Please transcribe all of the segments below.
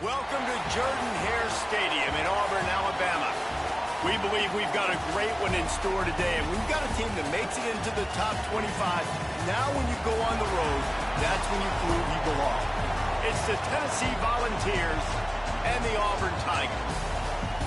Welcome to Jordan-Hare Stadium in Auburn, Alabama. We believe we've got a great one in store today, and we've got a team that makes it into the top 25. Now when you go on the road, that's when you prove you belong. It's the Tennessee Volunteers and the Auburn Tigers.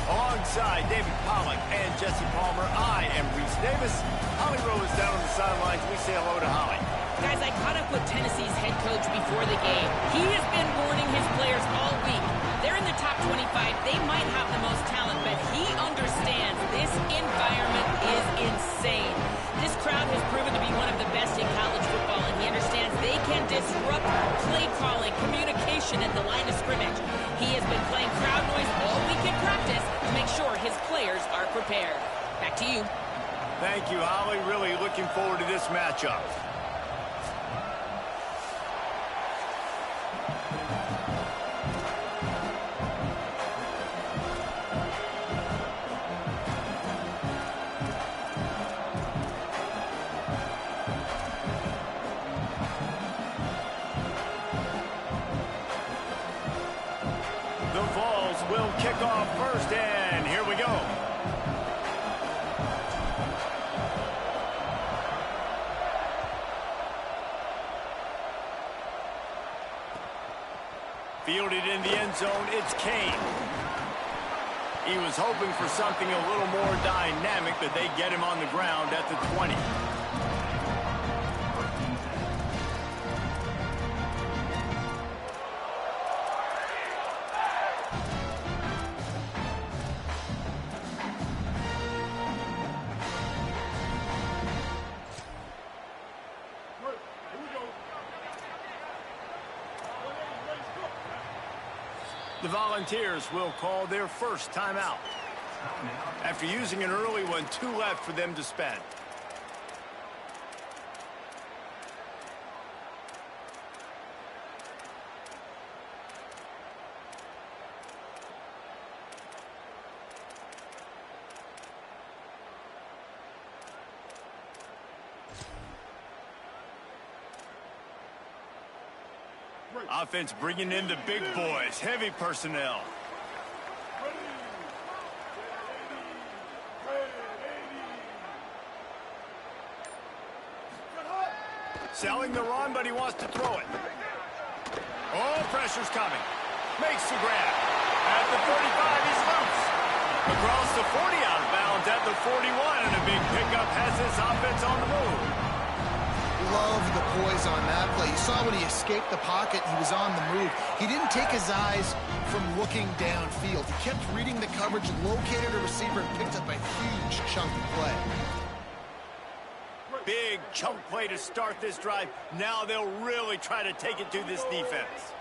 Alongside David Pollack and Jesse Palmer, I am Reese Davis. Holly Rowe is down on the sidelines. We say hello to Holly. Guys, I caught up with Tennessee's head coach before the game. He has been warning his players all week. They're in the top 25. They might have the most talent, but he understands this environment is insane. This crowd has proven to be one of the best in college football, and he understands they can disrupt play calling, communication at the line of scrimmage. He has been playing crowd noise all week in practice to make sure his players are prepared. Back to you. Thank you, Holly. Really looking forward to this matchup. The Vols will kick off first, and here we go. Fielded in the end zone, it's Kane. He was hoping for something a little more dynamic, but they get him on the ground at the 20. The Volunteers will call their first timeout. After using an early one, 2 left for them to spend. Offense bringing in the big boys, heavy personnel. Selling the run, but he wants to throw it. Oh, pressure's coming. Makes the grab. At the 35, he's loose. Across the 40, out of bounds at the 41, and a big pickup has this offense on the move. Love the poise on that play. You saw when he escaped the pocket, he was on the move. He didn't take his eyes from looking downfield. He kept reading the coverage, located a receiver, and picked up a huge chunk of play. Big chunk play to start this drive. Now they'll really try to take it to this defense.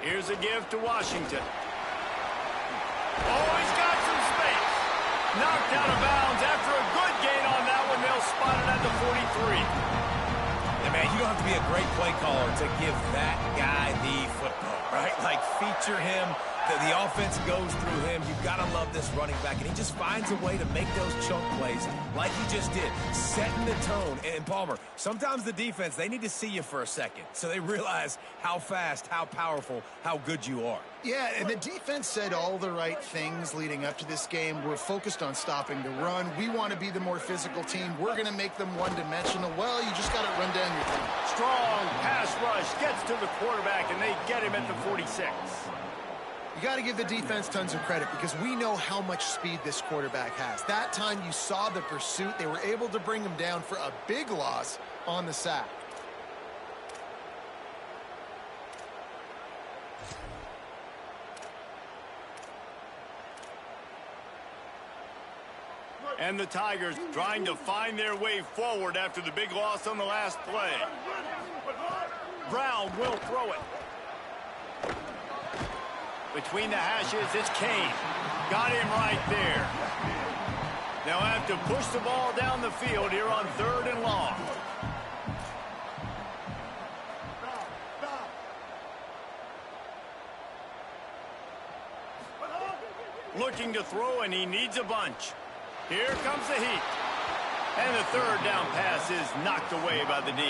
Here's a give to Washington. Oh, he's got some space. Knocked out of bounds after a good gain on that one. They'll spot it at the 43. Yeah, man, you don't have to be a great play caller to give that guy the football, right? Like, feature him. The offense goes through him. You've got to love this running back, and he just finds a way to make those chunk plays like he just did, setting the tone. And, Palmer, sometimes the defense, they need to see you for a second so they realize how fast, how powerful, how good you are. Yeah, and the defense said all the right things leading up to this game. We're focused on stopping the run. We want to be the more physical team. We're going to make them one-dimensional. Well, you just got to run down your team. Strong pass rush gets to the quarterback, and they get him at the 46. You got to give the defense tons of credit because we know how much speed this quarterback has. That time you saw the pursuit. They were able to bring him down for a big loss on the sack. And the Tigers trying to find their way forward after the big loss on the last play. Brown will throw it. Between the hashes, it's Kane. Got him right there. They'll have to push the ball down the field here on 3rd and long. Looking to throw, and he needs a bunch. Here comes the heat. And the third down pass is knocked away by the D.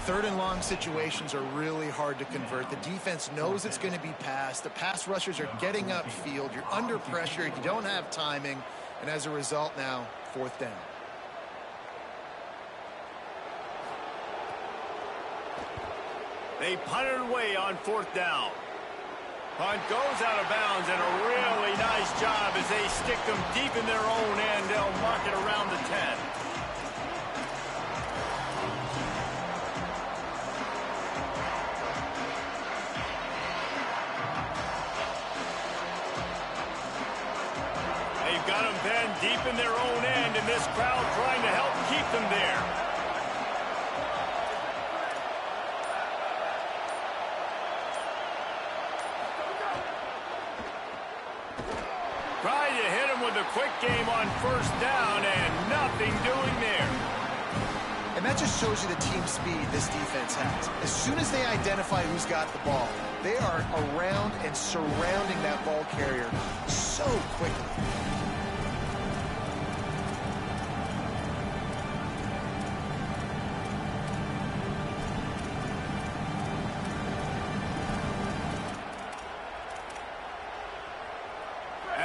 Third and long situations are really hard to convert. The defense knows it's going to be passed. The pass rushers are getting upfield. You're under pressure. You don't have timing. And as a result now, fourth down. They punted away on fourth down. Punt goes out of bounds, and a really nice job as they stick them deep in their own end. They'll mark it around the 10. They've got them pinned deep in their own end, and this crowd trying to help keep them there. Tried to hit him with a quick game on first down, and nothing doing there. And that just shows you the team speed this defense has. As soon as they identify who's got the ball, they are around and surrounding that ball carrier so quickly.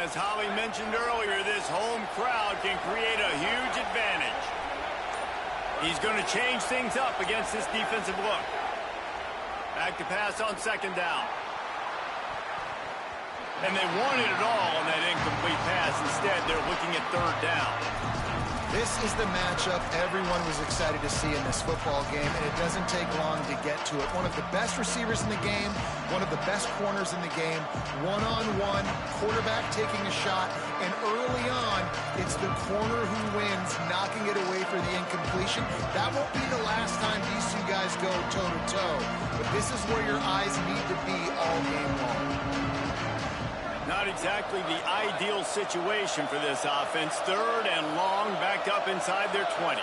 As Holly mentioned earlier, this home crowd can create a huge advantage. He's going to change things up against this defensive look. Back to pass on second down. And they wanted it all on that incomplete pass. Instead, they're looking at third down. This is the matchup everyone was excited to see in this football game, and it doesn't take long to get to it. One of the best receivers in the game, one of the best corners in the game, one-on-one, quarterback taking a shot, and early on, it's the corner who wins, knocking it away for the incompletion. That won't be the last time these two guys go toe-to-toe, but this is where your eyes need to be all game long. Not exactly the ideal situation for this offense. Third and long, backed up inside their 20.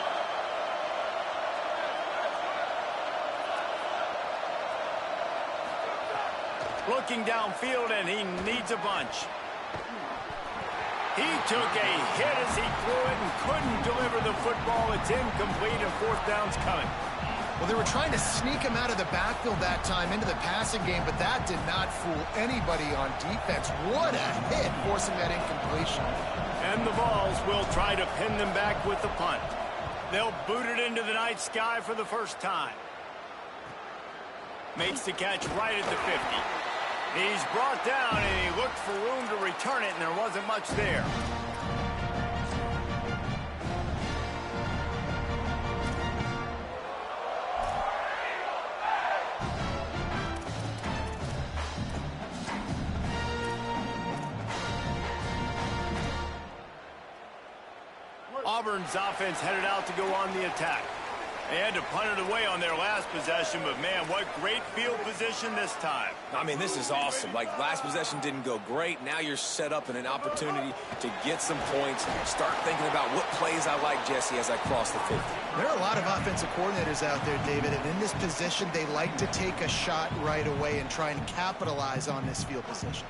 Looking downfield, and he needs a bunch. He took a hit as he threw it and couldn't deliver the football. It's incomplete, and fourth down's coming. Well, they were trying to sneak him out of the backfield that time into the passing game, but that did not fool anybody on defense. What a hit, forcing that incompletion. And the Vols will try to pin them back with the punt. They'll boot it into the night sky for the first time. Makes the catch right at the 50. He's brought down, and he looked for room to return it, and there wasn't much there. Auburn's offense headed out to go on the attack. They had to punt it away on their last possession, but man, what great field position this time. I mean, this is awesome. Like, last possession didn't go great. Now you're set up in an opportunity to get some points. Start thinking about what plays I like, Jesse, as I cross the 50. There are a lot of offensive coordinators out there, David, and in this position, they like to take a shot right away and try and capitalize on this field position.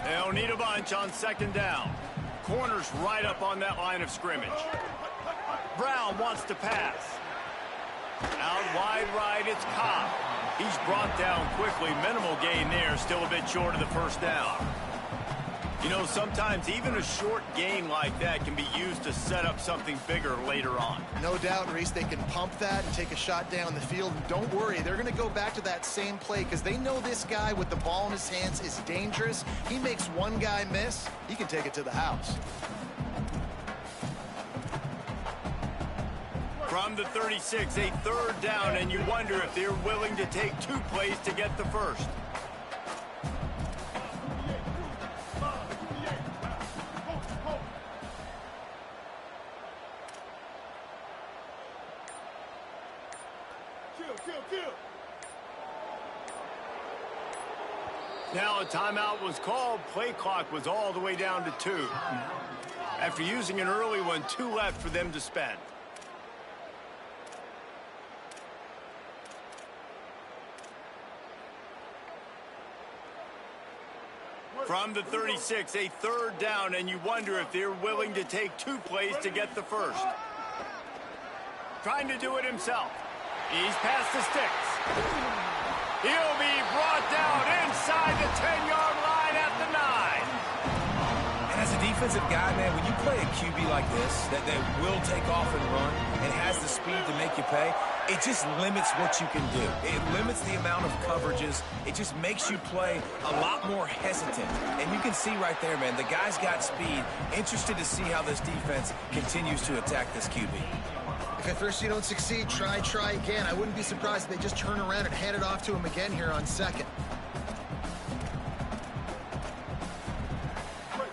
They'll need a bunch on second down. Corner's right up on that line of scrimmage. Brown wants to pass. Out wide right, it's Cobb. He's brought down quickly. Minimal gain there, still a bit short of the first down. You know, sometimes even a short gain like that can be used to set up something bigger later on. No doubt, Reese, they can pump that and take a shot down the field. And don't worry, they're going to go back to that same play because they know this guy with the ball in his hands is dangerous. He makes one guy miss, he can take it to the house. From the 36, a third down, and you wonder if they're willing to take two plays to get the first. Now a timeout was called. Play clock was all the way down to 2. After using an early one, 2 left for them to spend. From the 36, a third down, and you wonder if they're willing to take 2 plays to get the first. Trying to do it himself. He's past the sticks. He'll be brought down inside the 10-yard line at the 9. And as a defensive guy, man, when you play a QB like this, that will take off and run and has the speed to make you pay, it just limits what you can do. It limits the amount of coverages. It just makes you play a lot more hesitant. And you can see right there, man, the guy's got speed. Interested to see how this defense continues to attack this QB. If at first you don't succeed, try again. I wouldn't be surprised if they just turn around and hand it off to him again here on second.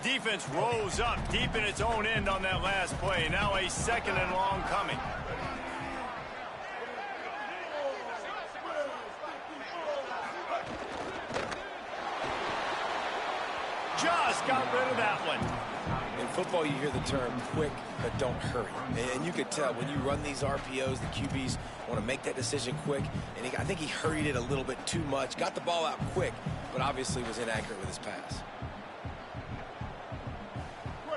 Defense rose up deep in its own end on that last play. Now a second and long coming. Just got rid of that one. In football, you hear the term quick, but don't hurry. And you could tell when you run these RPOs, the QBs want to make that decision quick. And I think he hurried it a little bit too much. Got the ball out quick, but obviously was inaccurate with his pass.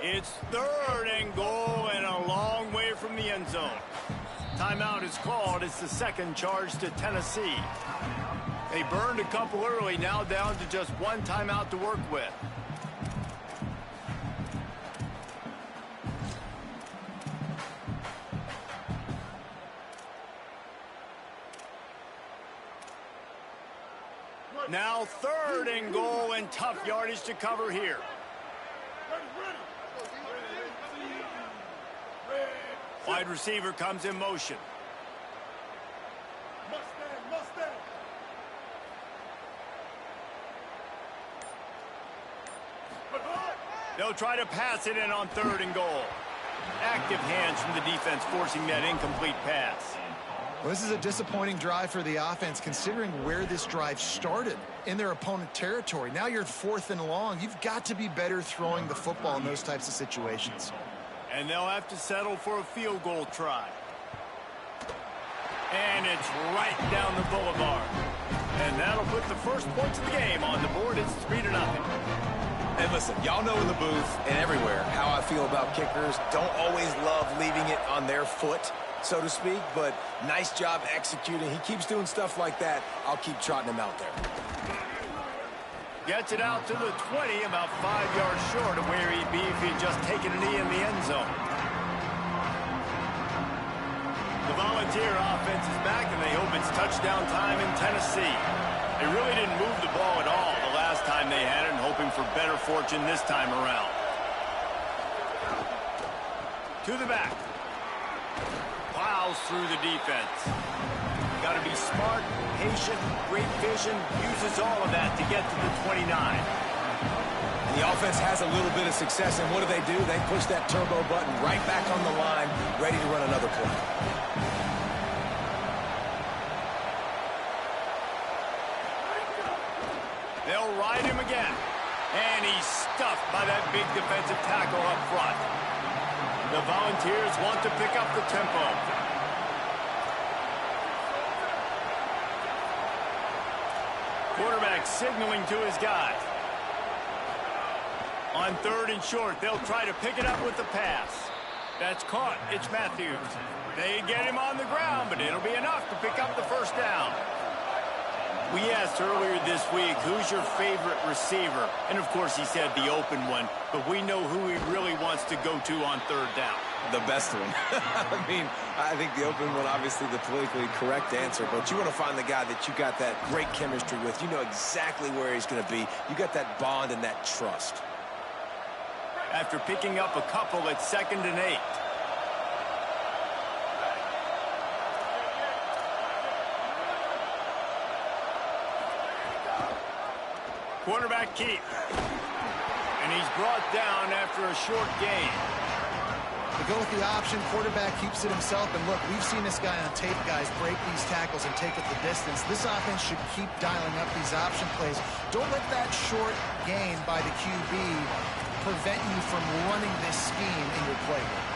It's 3rd and goal and a long way from the end zone. Timeout is called. It's the second charge to Tennessee. They burned a couple early, now down to just 1 timeout to work with. Now 3rd and goal and tough yardage to cover here. Wide receiver comes in motion. They'll try to pass it in on 3rd and goal. Active hands from the defense forcing that incomplete pass. Well, this is a disappointing drive for the offense considering where this drive started in their opponent territory. Now you're 4th and long. You've got to be better throwing the football in those types of situations. And they'll have to settle for a field goal try. And it's right down the boulevard. And that'll put the first points of the game on the board. It's 3-0. And listen, y'all know in the booth and everywhere how I feel about kickers. Don't always love leaving it on their foot, so to speak, but nice job executing. He keeps doing stuff like that. I'll keep trotting him out there. Gets it out to the 20, about 5 yards short of where he'd be if he'd just taken a knee in the end zone. The Volunteer offense is back, and they hope it's touchdown time in Tennessee. They really didn't move the ball at all the last time they had it, and hoping for better fortune this time around. To the back. Plows through the defense. Got to be smart, patient, great vision, uses all of that to get to the 29. The offense has a little bit of success, and what do? They push that turbo button right back on the line, ready to run another play. They'll ride him again. And he's stuffed by that big defensive tackle up front. The Volunteers want to pick up the tempo. Quarterback signaling to his guys. On 3rd and short, they'll try to pick it up with the pass. That's caught. It's Matthews. They get him on the ground, but it'll be enough to pick up the first down. We asked earlier this week, who's your favorite receiver? And, of course, he said the open one, but we know who he really wants to go to on 3rd down. The best one. I think the open one, obviously the politically correct answer, but you want to find the guy that you got that great chemistry with. You know exactly where he's going to be. You got that bond and that trust. After picking up a couple at 2nd and 8. Quarterback keep. And he's brought down after a short gain. They go with the option. Quarterback keeps it himself. And look, we've seen this guy on tape, guys, break these tackles and take it the distance. This offense should keep dialing up these option plays. Don't let that short gain by the QB prevent you from running this scheme in your playbook.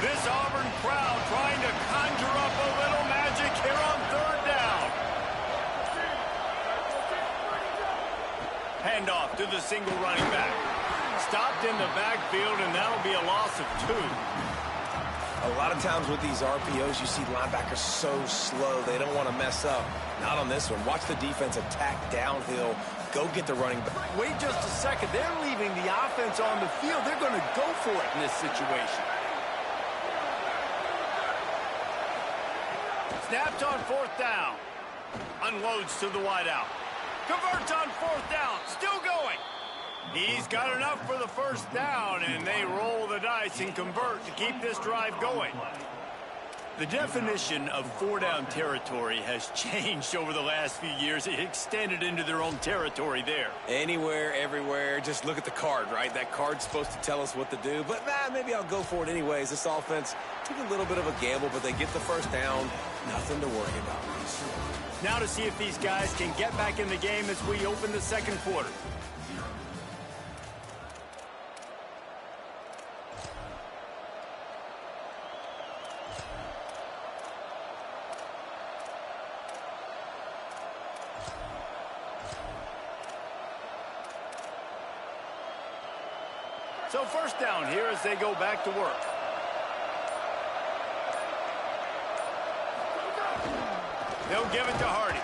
This Auburn crowd trying to conjure up a little magic here on third down. Handoff to the single running back. Stopped in the backfield, and that'll be a loss of 2. A lot of times with these RPOs, you see linebackers so slow, they don't want to mess up. Not on this one. Watch the defense attack downhill. Go get the running back. Wait just a second. They're leaving the offense on the field. They're going to go for it in this situation. Snaps on 4th down. Unloads to the wideout. Converts on 4th down. Still going. He's got enough for the first down, and they roll the dice and convert to keep this drive going. The definition of 4-down territory has changed over the last few years. It extended into their own territory there. Anywhere, everywhere, just look at the card, right? That card's supposed to tell us what to do, but maybe I'll go for it anyways. This offense took a little bit of a gamble, but they get the first down. Nothing to worry about. Now to see if these guys can get back in the game as we open the second quarter. So first down here as they go back to work. They'll give it to Hardy.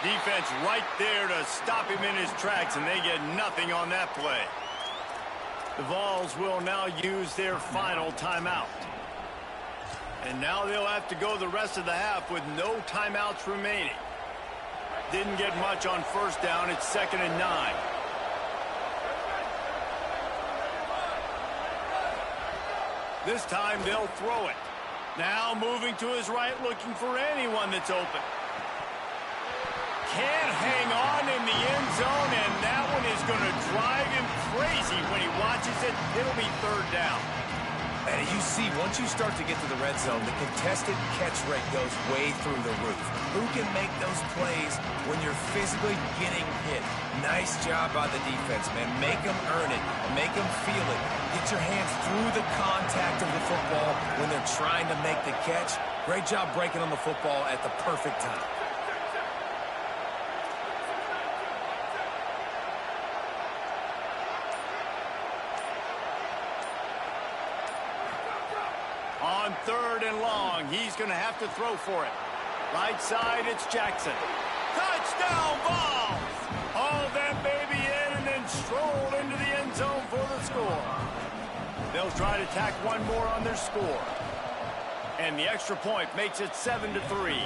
Defense right there to stop him in his tracks, and they get nothing on that play. The Vols will now use their final timeout. And now they'll have to go the rest of the half with no timeouts remaining. Didn't get much on first down. It's 2nd and 9. This time they'll throw it. Now moving to his right, looking for anyone that's open. Can't hang on in the end zone, and that one is going to drive him crazy when he watches it. It'll be 3rd down. And you see, once you start to get to the red zone, the contested catch rate goes way through the roof. Who can make those plays when you're physically getting hit? Nice job by the defense, man. Make them earn it. Make them feel it. Get your hands through the contact of the football when they're trying to make the catch. Great job breaking on the football at the perfect time. On 3rd and long, he's going to have to throw for it. Right side, it's Jackson. Touchdown, Vols! Haul that baby in and then stroll into the end zone for the score. They'll try to tack one more on their score. And the extra point makes it 7-3.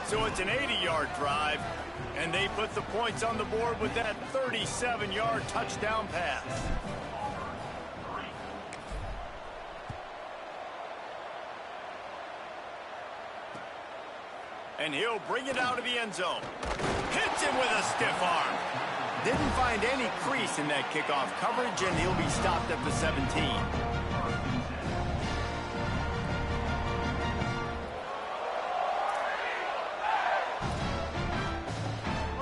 So it's an 80-yard drive, and they put the points on the board with that 37-yard touchdown pass. And he'll bring it out of the end zone. Hits him with a stiff arm. Didn't find any crease in that kickoff coverage, and he'll be stopped at the 17.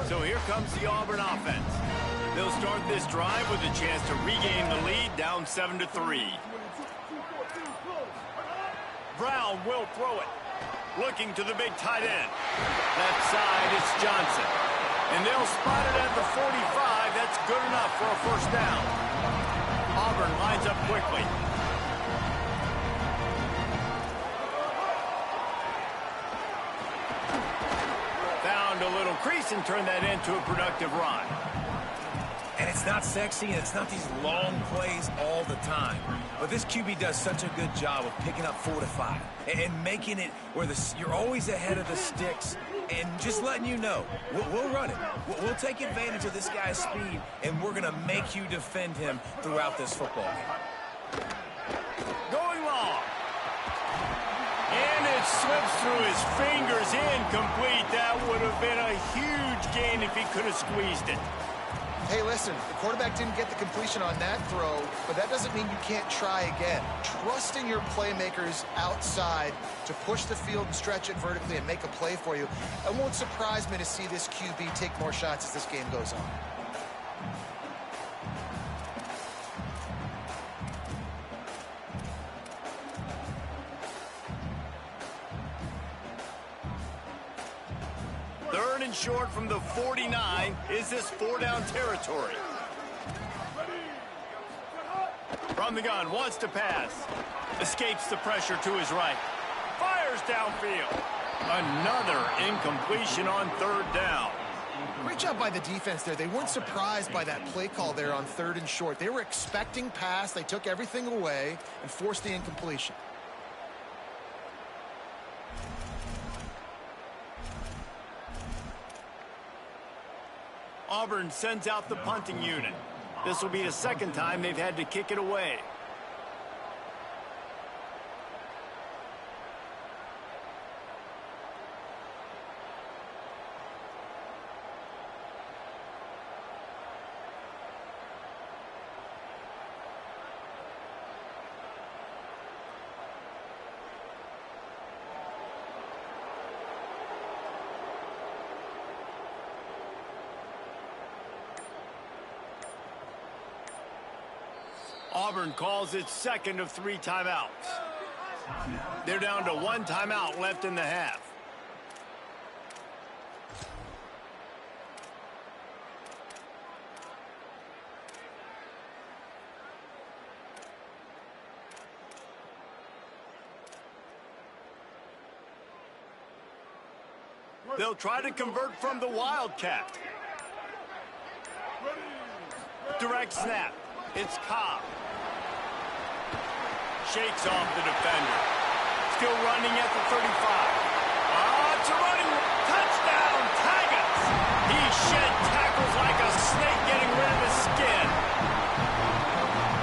So here comes the Auburn offense. They'll start this drive with a chance to regain the lead, down 7-3. Brown will throw it. Looking to the big tight end. Left side, it's Johnson. And they'll spot it at the 45. That's good enough for a first down. Auburn lines up quickly. Found a little crease and turned that into a productive run. And it's not sexy, and it's not these long plays all the time. But this QB does such a good job of picking up 4 to 5 and making it where you're always ahead of the sticks and just letting you know, we'll run it. We'll take advantage of this guy's speed, and we're going to make you defend him throughout this football game. Going long. And it slips through his fingers, incomplete. That would have been a huge gain if he could have squeezed it. Hey, listen, the quarterback didn't get the completion on that throw, but that doesn't mean you can't try again. Trusting your playmakers outside to push the field and stretch it vertically and make a play for you. It won't surprise me to see this QB take more shots as this game goes on. and short from the 49. Is this 4-down territory? From the gun, wants to pass. Escapes the pressure to his right. Fires downfield. Another incompletion on 3rd down. Great job by the defense there. They weren't surprised by that play call there on 3rd and short. They were expecting pass. They took everything away and forced the incompletion. Auburn sends out the punting unit. This will be the 2nd time they've had to kick it away. Auburn calls its 2nd of 3 timeouts. They're down to 1 timeout left in the half. They'll try to convert from the Wildcat. Direct snap. It's Cobb. Shakes off the defender. Still running at the 35. It's a running touchdown, Tigers. He shed tackles like a snake getting rid of his skin.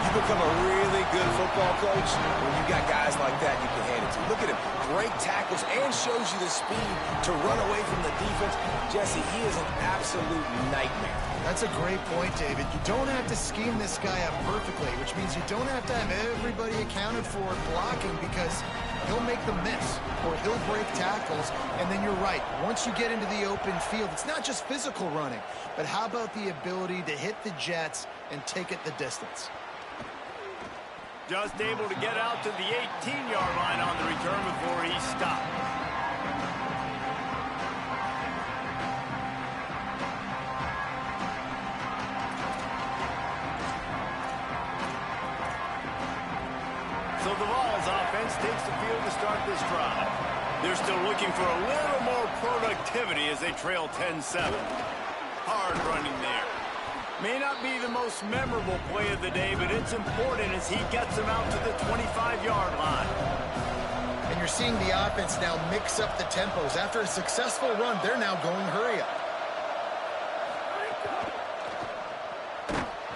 You become a really good football coach when you got guys like that you can hand it to. Look at him. Break tackles and shows you the speed to run away from the defense. Jesse, he is an absolute nightmare. That's a great point, David. You don't have to scheme this guy up perfectly, which means you don't have to have everybody accounted for blocking because he'll make them miss or he'll break tackles. And then you're right. Once you get into the open field, it's not just physical running, but how about the ability to hit the jets and take it the distance? Just able to get out to the 18-yard line on the return before he stopped. So the Vols offense takes the field to start this drive. They're still looking for a little more productivity as they trail 10-7. Hard running there. May not be the most memorable play of the day, but it's important as he gets them out to the 25-yard line. And you're seeing the offense now mix up the tempos. After a successful run, they're now going hurry up.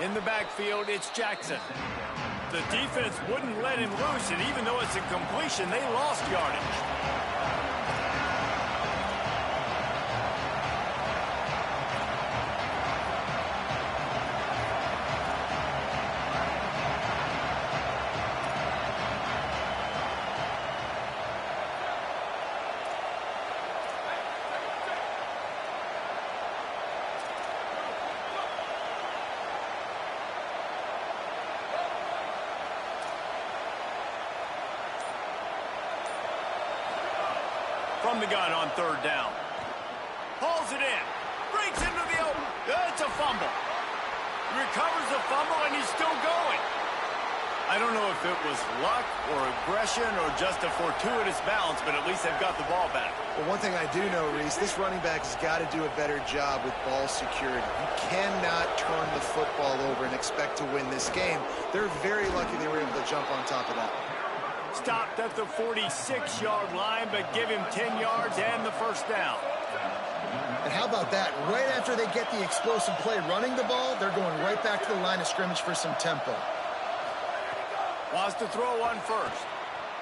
In the backfield, it's Jackson. The defense wouldn't let him loose, and even though it's a completion, they lost yardage. From the gun on 3rd down. Pulls it in. Breaks into the open. It's a fumble. Recovers the fumble, and he's still going. I don't know if it was luck or aggression or just a fortuitous bounce, but at least they've got the ball back. Well, one thing I do know, Reese, this running back has got to do a better job with ball security. You cannot turn the football over and expect to win this game. They're very lucky they were able to jump on top of that. Stopped at the 46-yard line, but give him 10 yards and the 1st down. And how about that? Right after they get the explosive play running the ball, they're going right back to the line of scrimmage for some tempo. Wants to throw one first.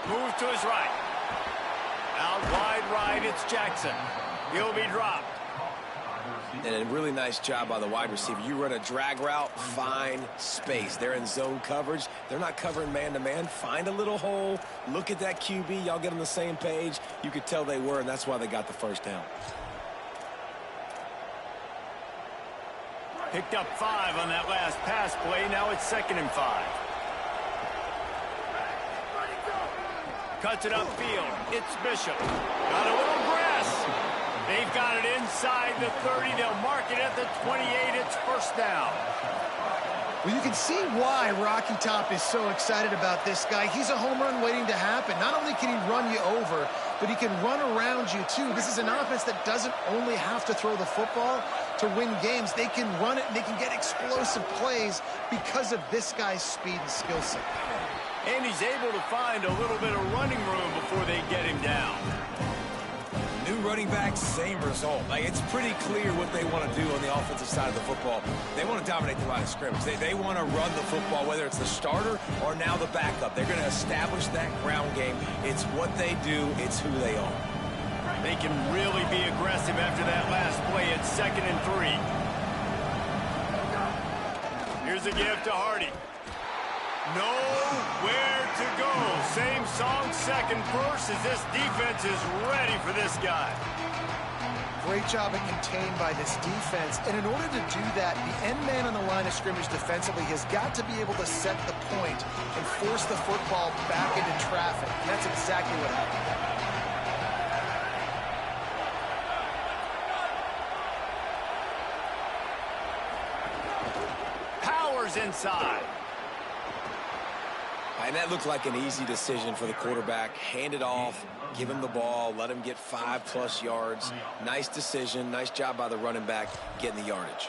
Moves to his right. Out wide right, it's Jackson. He'll be dropped. And a really nice job by the wide receiver. You run a drag route, find space. They're in zone coverage. They're not covering man-to-man. Find a little hole. Look at that QB. Y'all get on the same page. You could tell they were, and that's why they got the 1st down. Picked up 5 on that last pass play. Now it's 2nd and 5. Cuts it upfield. It's Bishop. Got a little grass. They've got it inside the 30. They'll mark it at the 28. It's first down. Well, you can see why Rocky Top is so excited about this guy. He's a home run waiting to happen. Not only can he run you over, but he can run around you, too. This is an offense that doesn't only have to throw the football to win games. They can run it, and they can get explosive plays because of this guy's speed and skill set. And he's able to find a little bit of running room before they get him down. New running back, same result. Like, it's pretty clear what they want to do on the offensive side of the football. They want to dominate the line of scrimmage. They want to run the football, whether it's the starter or now the backup. They're going to establish that ground game. It's what they do. It's who they are. They can really be aggressive after that last play at 2nd and 3. Here's a give to Hardy. Nowhere to go. Same song, second verse, as this defense is ready for this guy. Great job at contained by this defense. And in order to do that, the end man on the line of scrimmage defensively has got to be able to set the point and force the football back into traffic. And that's exactly what happened. Inside. And that looked like an easy decision for the quarterback. Hand it off, give him the ball, let him get 5+ yards. Nice decision. Nice job by the running back getting the yardage.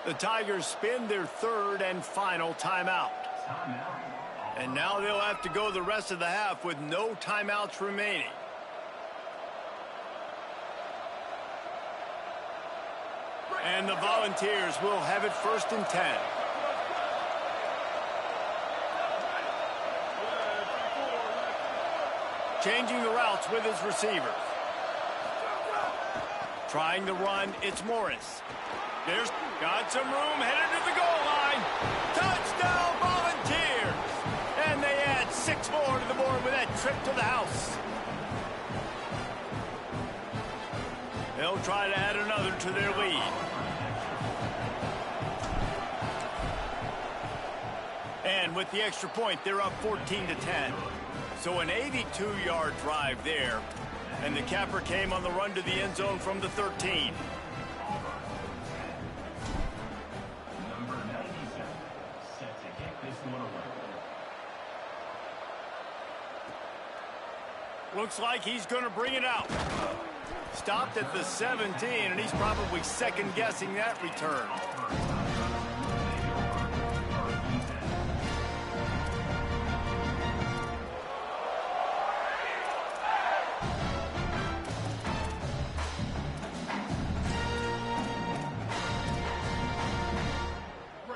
The Tigers spin their 3rd and final timeout. And now they'll have to go the rest of the half with no timeouts remaining. And the Volunteers will have it 1st and 10. Changing the routes with his receivers. Trying the run, it's Morris. There's got some room, headed to the goal line. Touchdown, Volunteers! And they add 6 more to the board with that trip to the house. They'll try to add another to their lead. And with the extra point, they're up 14-10. So an 82-yard drive there. And the capper came on the run to the end zone from the 13. Looks like he's going to bring it out. Stopped at the 17, and he's probably second-guessing that return.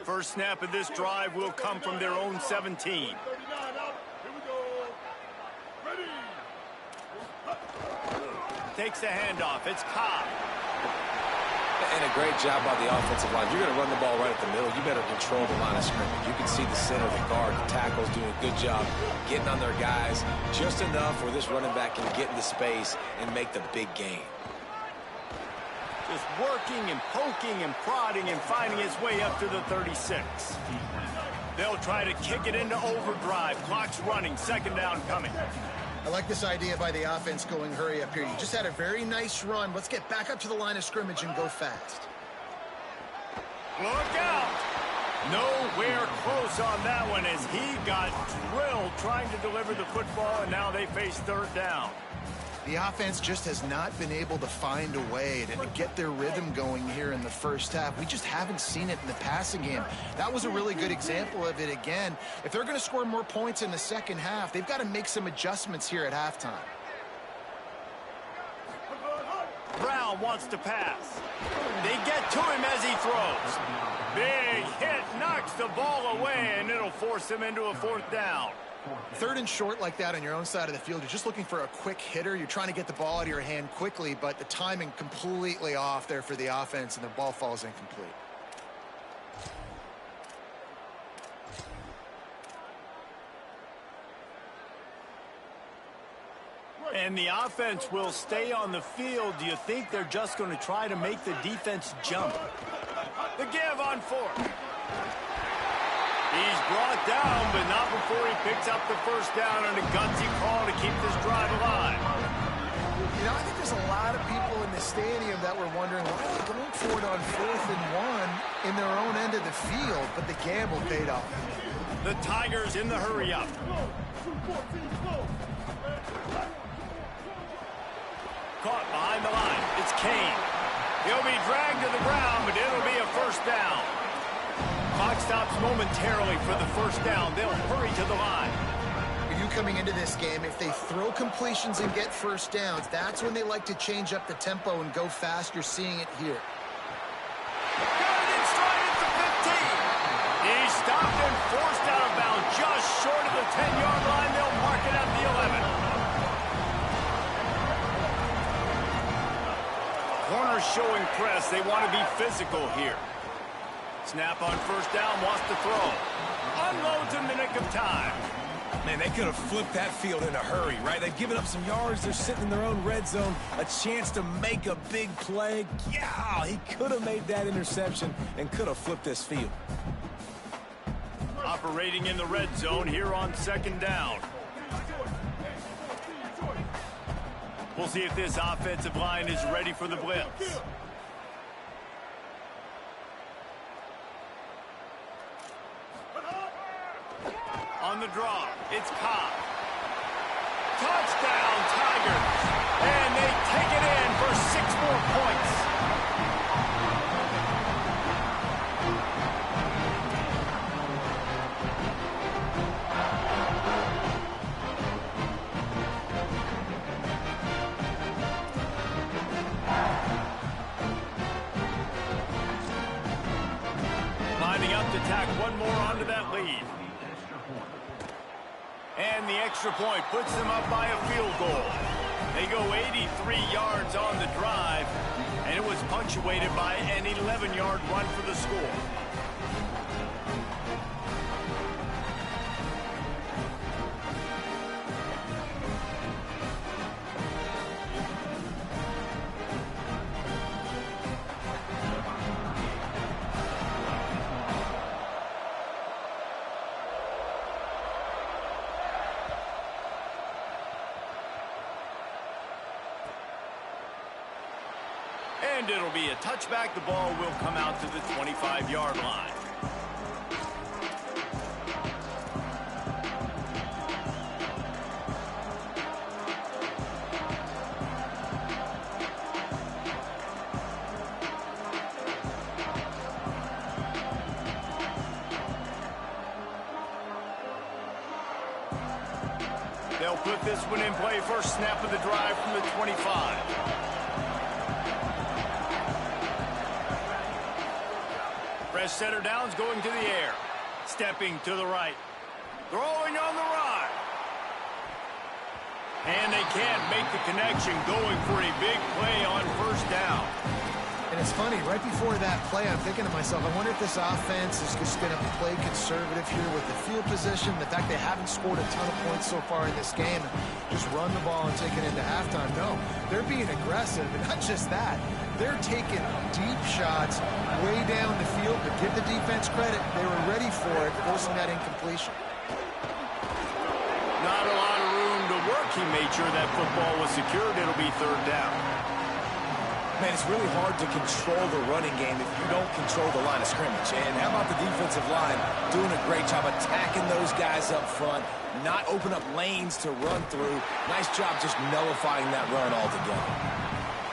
First snap of this drive will come from their own 17. Takes the handoff. It's Cobb. And a great job by the offensive line. You're going to run the ball right at the middle. You better control the line of scrimmage. You can see the center, the guard, the tackles doing a good job getting on their guys just enough where this running back can get into space and make the big game. Just working and poking and prodding and finding his way up to the 36. They'll try to kick it into overdrive. Clock's running. 2nd down coming. I like this idea by the offense going hurry up here. You just had a very nice run. Let's get back up to the line of scrimmage and go fast. Look out! Nowhere close on that one as he got drilled trying to deliver the football, and now they face 3rd down. The offense just has not been able to find a way to get their rhythm going here in the first half. We just haven't seen it in the passing game. That was a really good example of it again. If they're going to score more points in the second half, they've got to make some adjustments here at halftime. Brown wants to pass. They get to him as he throws. Big hit, knocks the ball away, and it'll force him into a 4th down. 3rd and short like that on your own side of the field, you're just looking for a quick hitter. You're trying to get the ball out of your hand quickly, but the timing completely off there for the offense, and the ball falls incomplete. And the offense will stay on the field. Do you think they're just going to try to make the defense jump? The give on fourth. He's brought down, but not before he picks up the first down on a gutsy call to keep this drive alive. You know, I think there's a lot of people in the stadium that were wondering why are they going for it on 4th and 1 in their own end of the field, but the gamble paid off. The Tigers in the hurry up. Caught behind the line. It's Kane. He'll be dragged to the ground, but it'll be a first down. Clock stops momentarily for the first down. They'll hurry to the line. You coming into this game, if they throw completions and get first downs, that's when they like to change up the tempo and go fast. You're seeing it here. Got it in stride at the 15. He's stopped and forced out of bounds just short of the 10-yard line. They'll mark it at the 11. Corners showing press. They want to be physical here. Snap on first down, wants to throw. Unloads in the nick of time. Man, they could have flipped that field in a hurry, right? They've given up some yards. They're sitting in their own red zone. A chance to make a big play. Yeah, he could have made that interception and could have flipped this field. Operating in the red zone here on second down. We'll see if this offensive line is ready for the blitz. On the draw, it's Cobb. Touchdown, Tigers. And they take it in for 6 more points. Lining up to tack one more onto that lead. And the extra point puts them up by a field goal. They go 83 yards on the drive, and it was punctuated by an 11-yard run for the score. And it'll be a touchback. The ball will come out to the 25-yard line. They'll put this one in play. First snap of the drive from the 25. Fresh setter downs going to the air. Stepping to the right. Throwing on the run. And they can't make the connection, going for a big play on first down. And it's funny, right before that play, I'm thinking to myself, I wonder if this offense is just going to play conservative here with the field position, the fact they haven't scored a ton of points so far in this game, just run the ball and take it into halftime. No, they're being aggressive, and not just that. They're taking deep shots way down the field, but give the defense credit. They were ready for it, forcing that incompletion. Not a lot of room to work. He made sure that football was secured. It'll be third down. Man, it's really hard to control the running game if you don't control the line of scrimmage. And how about the defensive line doing a great job attacking those guys up front, not open up lanes to run through. Nice job just nullifying that run altogether.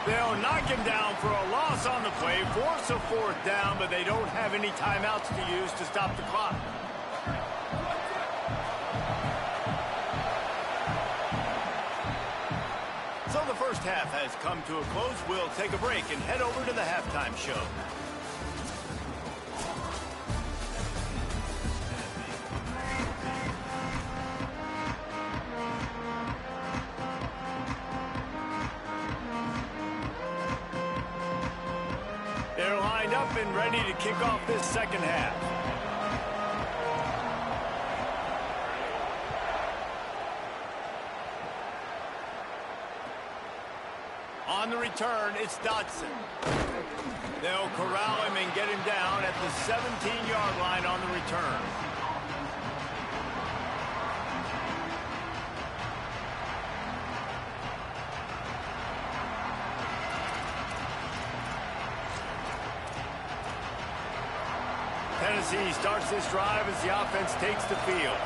They'll knock him down for a loss on the play, force a fourth down, but they don't have any timeouts to use to stop the clock. So the first half has come to a close. We'll take a break and head over to the halftime show. They're lined up and ready to kick off this second half. On the return, it's Dotson. They'll corral him and get him down at the 17-yard line on the return. Tennessee starts this drive as the offense takes the field.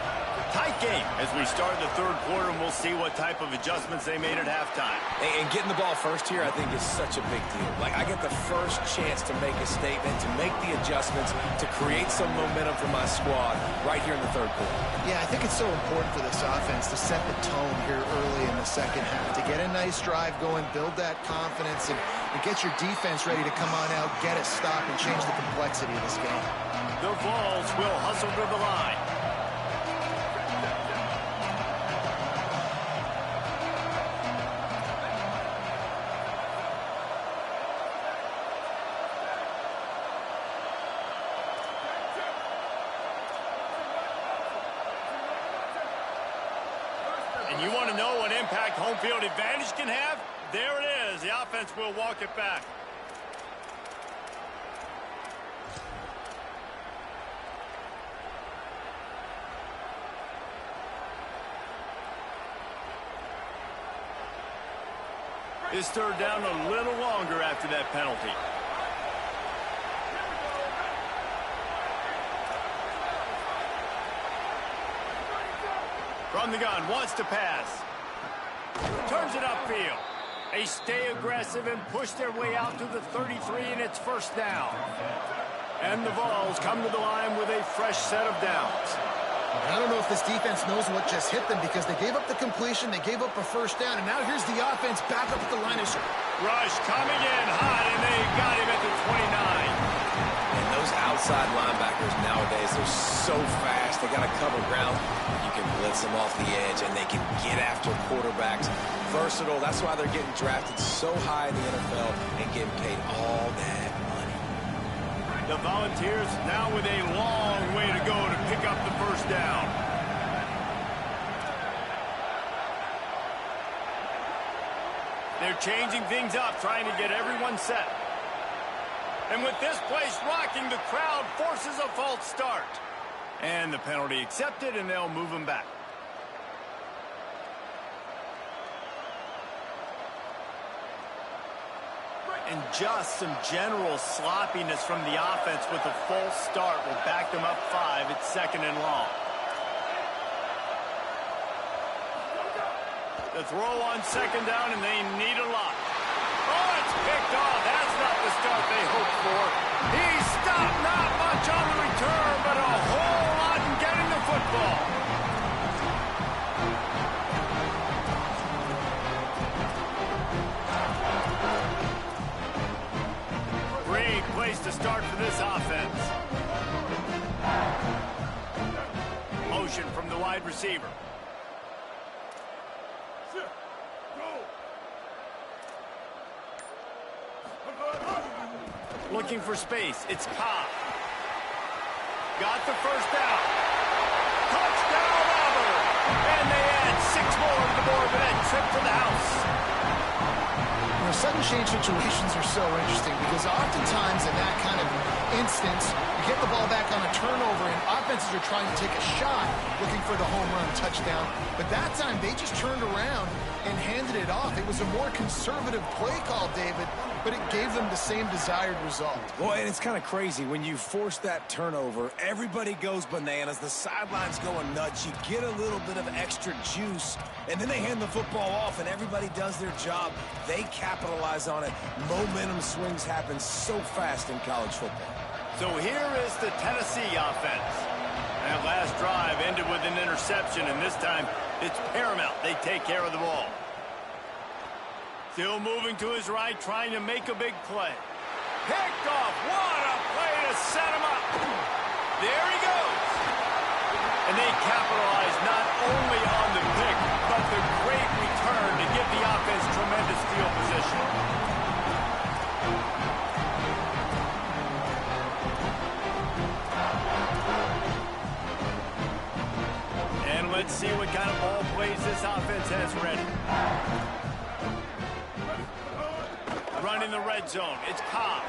Tight game as we start the third quarter, and we'll see what type of adjustments they made at halftime. And getting the ball first here, I think, is such a big deal. Like, I get the first chance to make a statement, to make the adjustments, to create some momentum for my squad right here in the third quarter. Yeah, I think it's so important for this offense to set the tone here early in the second half, to get a nice drive going, build that confidence, and get your defense ready to come on out, get a stop, and change the complexity of this game. The Vols will hustle to the line. And you want to know what impact home field advantage can have? There it is. The offense will walk it back. This third down a little longer after that penalty. From the gun, wants to pass. Turns it upfield. They stay aggressive and push their way out to the 33, and it's first down. And the Vols come to the line with a fresh set of downs. I don't know if this defense knows what just hit them, because they gave up the completion, they gave up a first down, and now here's the offense back up at the line of scrimmage. Rush coming in hot, and they got him at the 29. And those outside linebackers nowadays, they're so fast. They got to cover ground. You can blitz them off the edge, and they can get after quarterbacks. Versatile. That's why they're getting drafted so high in the NFL and getting paid all that money. The Volunteers now with a long way to go to pick up the first down. They're changing things up, trying to get everyone set. And with this place rocking, the crowd forces a false start. And the penalty accepted, and they'll move them back. And just some general sloppiness from the offense with a false start will back them up 5. It's second and long. The throw on second down, and they need a lot. Oh, it's picked off. That's not the start they hoped for. He stopped not much on the return, but a whole lot in getting the football. Great place to start for this offense. Motion from the wide receiver. Looking for space. It's Cobb. Got the first down. Touchdown, Aubie. And they add 6 more to the board with that trip to the house. You know, sudden change situations are so interesting, because oftentimes in that kind of instance, you get the ball back on a turnover, and offenses are trying to take a shot, looking for the home run touchdown. But that time, they just turned around and handed it off. It was a more conservative play call, David, but it gave them the same desired result. Well, and it's kind of crazy. When you force that turnover, everybody goes bananas. The sidelines going nuts. You get a little bit of extra juice, and then they hand the football off, and everybody does their job. They capitalize on it. Momentum swings happen so fast in college football. So here is the Tennessee offense. That last drive ended with an interception, and this time it's paramount they take care of the ball. Still moving to his right, trying to make a big play. Picked off. What a play to set him up. There he goes. And they capitalize not only on the pick, but the great return to give the offense tremendous field position. And let's see what kind of ball plays this offense has ready. Run in the red zone. It's Cobb.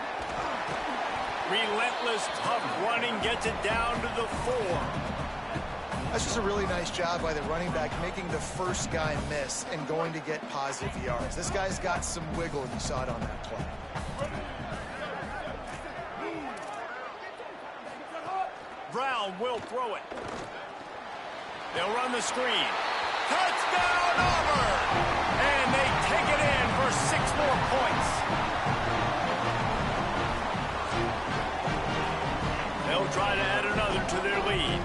Relentless, tough running gets it down to the 4. That's just a really nice job by the running back, making the first guy miss and going to get positive yards. This guy's got some wiggle, and you saw it on that play. Brown will throw it. They'll run the screen. Touchdown, Auburn! And they take it in for 6 more points. They'll try to add another to their lead.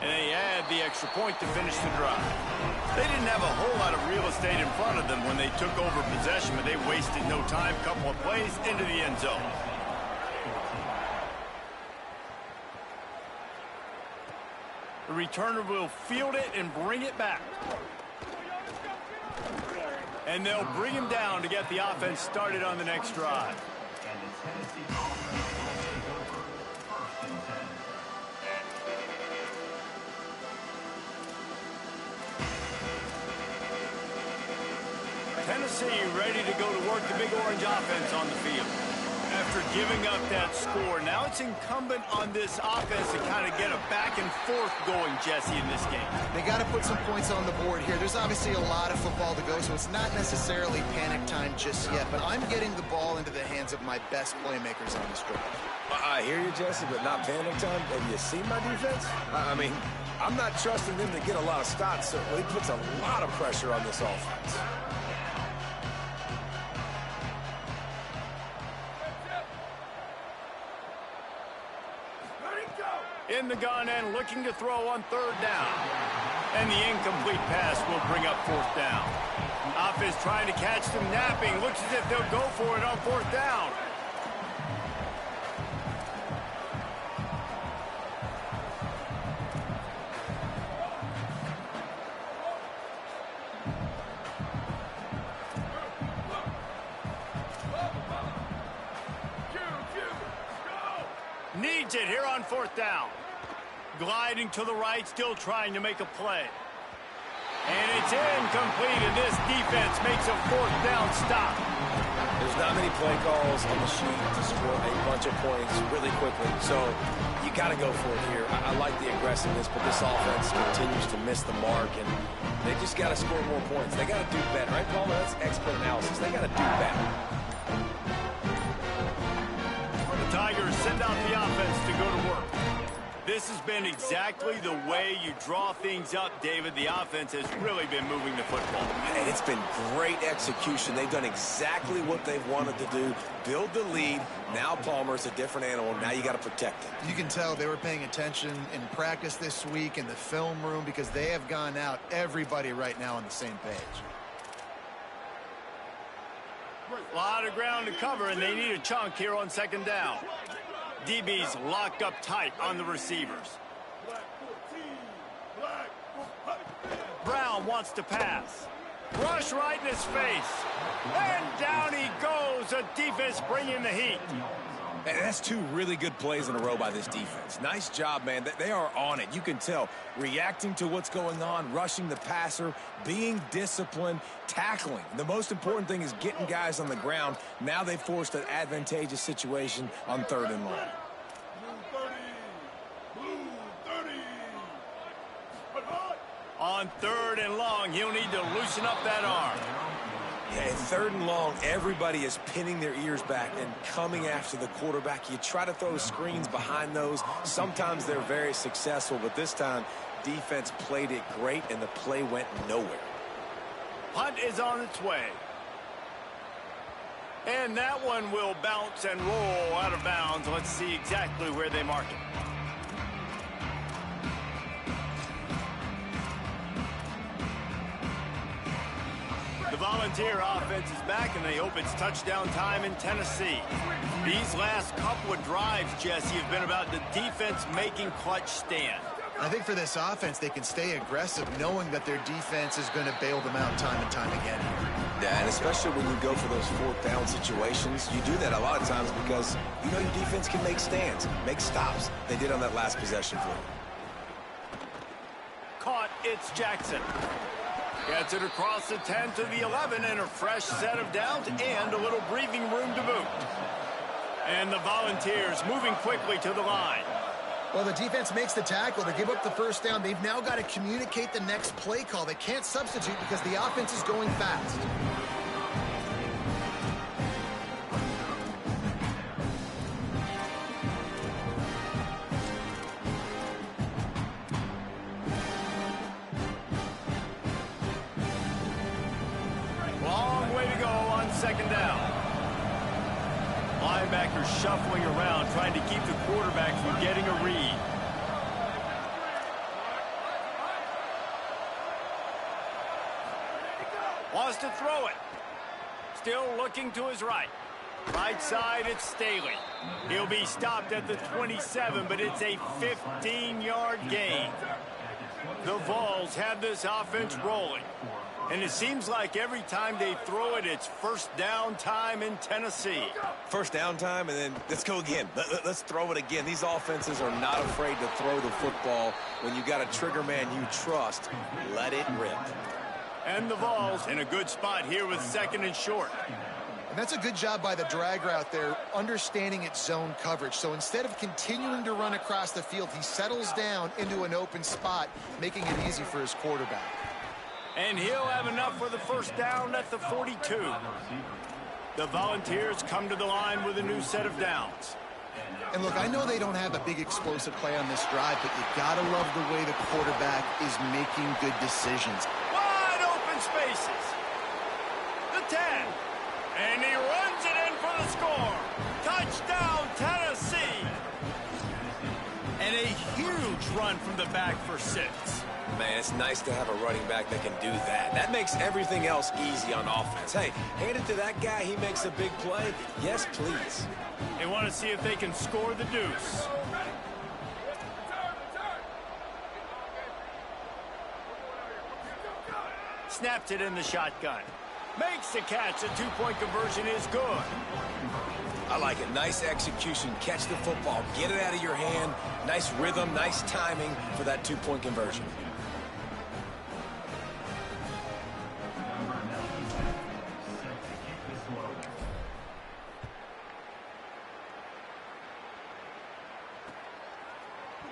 And they add the extra point to finish the drive. They didn't have a whole lot of real estate in front of them when they took over possession, but they wasted no time. Couple of plays into the end zone. The returner will field it and bring it back. And they'll bring him down to get the offense started on the next drive. Tennessee ready to go to work the Big Orange offense on the field. After giving up that score, now it's incumbent on this offense to kind of get a back and forth going, Jesse, in this game. They got to put some points on the board here. There's obviously a lot of football to go, so it's not necessarily panic time just yet, but I'm getting the ball into the hands of my best playmakers on this drive. I hear you, Jesse, but not panic time. Have you seen my defense? I mean, I'm not trusting them to get a lot of stops, so it puts a lot of pressure on this offense. In the gun and looking to throw on 3rd down. And the incomplete pass will bring up 4th down. Offense trying to catch them napping. Looks as if they'll go for it on 4th down. Needs it here on 4th down. Gliding to the right, still trying to make a play. And it's incomplete, and this defense makes a 4th down stop. There's not many play calls on the sheet to score a bunch of points really quickly, so you got to go for it here. I like the aggressiveness, but this offense continues to miss the mark, and they just got to score more points. They got to do better, right, Paul? That's expert analysis. They got to do better. The Tigers send out the offense to go to work. This has been exactly the way you draw things up, David. The offense has really been moving the football. And it's been great execution. They've done exactly what they've wanted to do. Build the lead. Now Palmer's a different animal. Now you got to protect it. You can tell they were paying attention in practice this week in the film room because they have gone out, everybody right now on the same page. A lot of ground to cover, and they need a chunk here on 2nd down. DB's locked up tight on the receivers. Brown wants to pass. Rush right in his face. And down he goes. The defense bringing the heat. And that's 2 really good plays in a row by this defense. Nice job, man. They are on it. You can tell. Reacting to what's going on, rushing the passer, being disciplined, tackling. The most important thing is getting guys on the ground. Now they forced an advantageous situation on 3rd and long. On 3rd and long, he'll need to loosen up that arm. Yeah, in 3rd and long, everybody is pinning their ears back and coming after the quarterback. You try to throw screens behind those. Sometimes they're very successful, but this time, defense played it great, and the play went nowhere. Punt is on its way. And that one will bounce and roll out of bounds. Let's see exactly where they mark it. The Volunteer offense is back, and they hope it's touchdown time in Tennessee. These last couple of drives, Jesse, have been about the defense making clutch stand. I think for this offense, they can stay aggressive knowing that their defense is going to bail them out time and time again. Yeah, and especially when you go for those 4th down situations, you do that a lot of times because you know your defense can make stands, make stops. They did on that last possession for you. Caught, it's Jackson. Gets it across the 10 to the 11 and a fresh set of downs and a little breathing room to boot. And the Volunteers moving quickly to the line. Well, the defense makes the tackle. They give up the first down. They've now got to communicate the next play call. They can't substitute because the offense is going fast. Long way to go on second down. Linebackers shuffling around, trying to keep the quarterback from getting a read. Wants to throw it. Still looking to his right. Right side, it's Staley. He'll be stopped at the 27, but it's a 15-yard gain. The Vols have this offense rolling. And it seems like every time they throw it, it's first down time in Tennessee. First down time, and then let's go again. Let's throw it again. These offenses are not afraid to throw the football. When you got a trigger man you trust, let it rip. And the Vols in a good spot here with second and short. And that's a good job by the drag route there, understanding its zone coverage. So instead of continuing to run across the field, he settles down into an open spot, making it easy for his quarterback. And he'll have enough for the first down at the 42. The Volunteers come to the line with a new set of downs. And look, I know they don't have a big explosive play on this drive, but you gotta love the way the quarterback is making good decisions. Wide open spaces. The 10. And he runs it in for the score. Touchdown, Tennessee. And a huge run from the back for 6. Man, it's nice to have a running back that can do that. That makes everything else easy on offense. Hey, hand it to that guy. He makes a big play. Yes, please. They want to see if they can score the deuce. Snaps it in the shotgun. Makes the catch. The two-point conversion is good. I like it. Nice execution. Catch the football. Get it out of your hand. Nice rhythm, nice timing for that two-point conversion.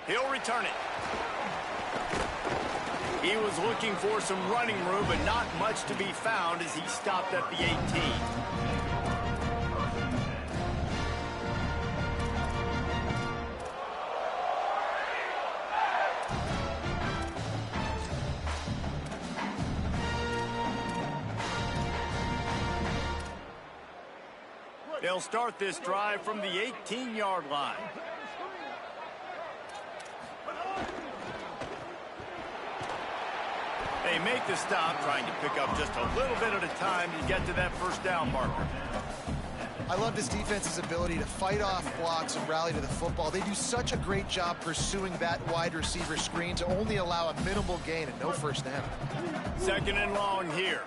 He'll return it. He was looking for some running room, but not much to be found as he stopped at the 18. They'll start this drive from the 18-yard line. They make the stop, trying to pick up just a little bit at a time to get to that first down marker. I love this defense's ability to fight off blocks and rally to the football. They do such a great job pursuing that wide receiver screen to only allow a minimal gain and no first down. Second and long here.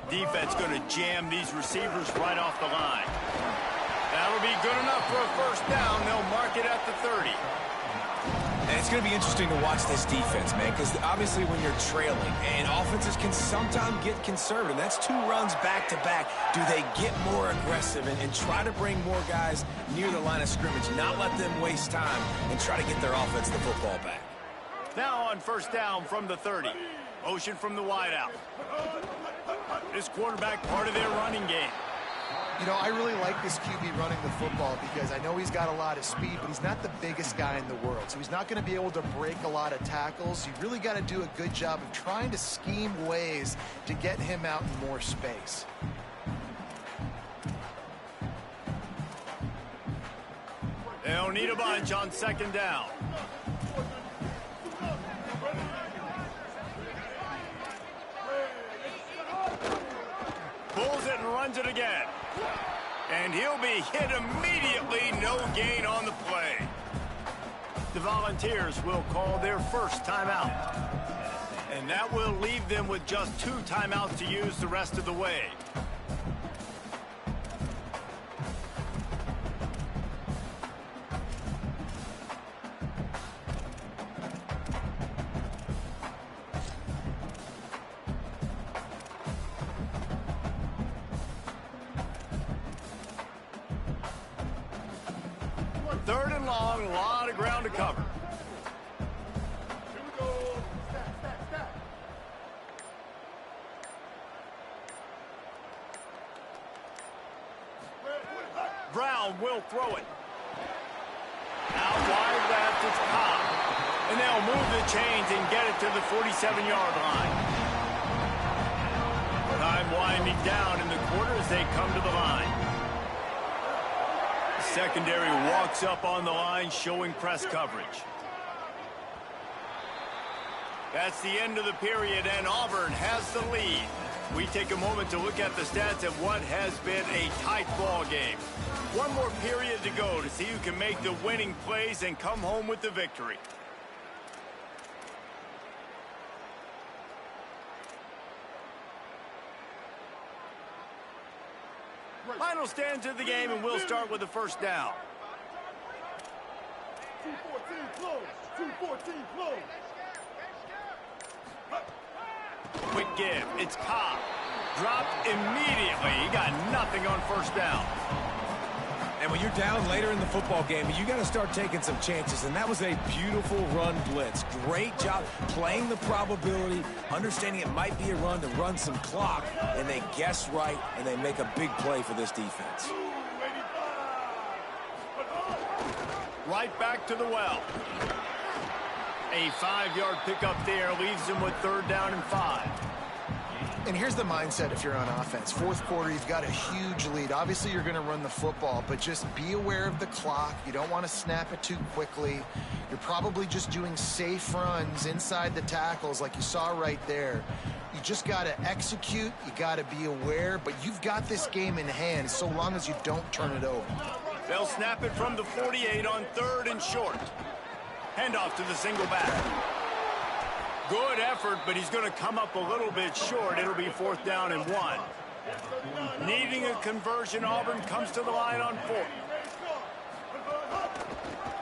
Defense going to jam these receivers right off the line. That'll be good enough for a first down. They'll mark it at the 30. And it's going to be interesting to watch this defense, man, because obviously when you're trailing, and offenses can sometimes get conservative. That's 2 runs back-to-back. Do they get more aggressive and try to bring more guys near the line of scrimmage, not let them waste time, and try to get their offense the football back? Now on first down from the 30. Motion from the wideout. This quarterback part of their running game. You know, I really like this QB running the football because I know he's got a lot of speed, but he's not the biggest guy in the world. So he's not going to be able to break a lot of tackles. You really got to do a good job of trying to scheme ways to get him out in more space. They'll need a bunch on second down. Pulls it and runs it again. And he'll be hit immediately. No gain on the play. The Volunteers will call their first timeout. And that will leave them with just 2 timeouts to use the rest of the way. long, a lot of ground to cover. Brown will throw it. Out wide left, it's Cobb. And they'll move the chains and get it to the 47-yard line. Time winding down in the quarter as they come to the line. The secondary walks up on the line, showing press coverage. That's the end of the period, and Auburn has the lead. We take a moment to look at the stats of what has been a tight ball game. One more period to go to see who can make the winning plays and come home with the victory. Final stands of the game, and we'll start with the first down. 2-14 close. 2-14 close. Quick give. It's Cobb. Dropped immediately. He got nothing on first down. And when you're down later in the football game, you got to start taking some chances. And that was a beautiful run blitz. Great job playing the probability, understanding it might be a run to run some clock. And they guess right, and they make a big play for this defense. Right back to the well. A 5-yard pickup there leaves them with 3rd down and 5. And here's the mindset if you're on offense. Fourth quarter, you've got a huge lead. Obviously, you're going to run the football, but just be aware of the clock. You don't want to snap it too quickly. You're probably just doing safe runs inside the tackles like you saw right there. You just got to execute. You got to be aware, but you've got this game in hand so long as you don't turn it over. They'll snap it from the 48 on 3rd and short. Handoff to the single back. Good effort, but he's going to come up a little bit short. It'll be 4th down and 1. Needing a conversion, Auburn comes to the line on 4th.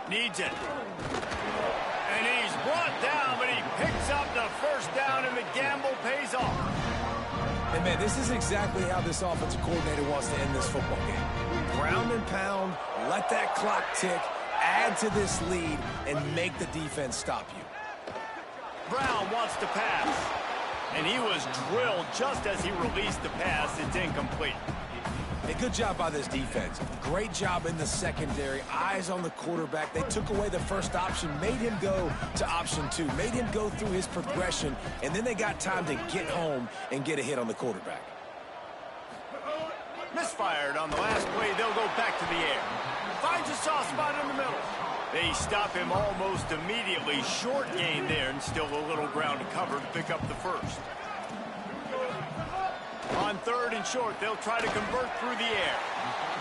Needs it. And he's brought down, but he picks up the 1st down, and the gamble pays off. And, man, this is exactly how this offensive coordinator wants to end this football game. Ground and pound, let that clock tick, add to this lead, and make the defense stop you. Brown wants to pass, and he was drilled just as he released the pass. It's incomplete. A good job by this defense. Great job in the secondary. Eyes on the quarterback. They took away the first option, made him go to option 2, made him go through his progression, and then they got time to get home and get a hit on the quarterback. Misfired on the last play. They'll go back to the air. Finds a soft spot in the middle. They stop him almost immediately. Short gain there, and still a little ground to cover to pick up the 1st. On 3rd and short, they'll try to convert through the air.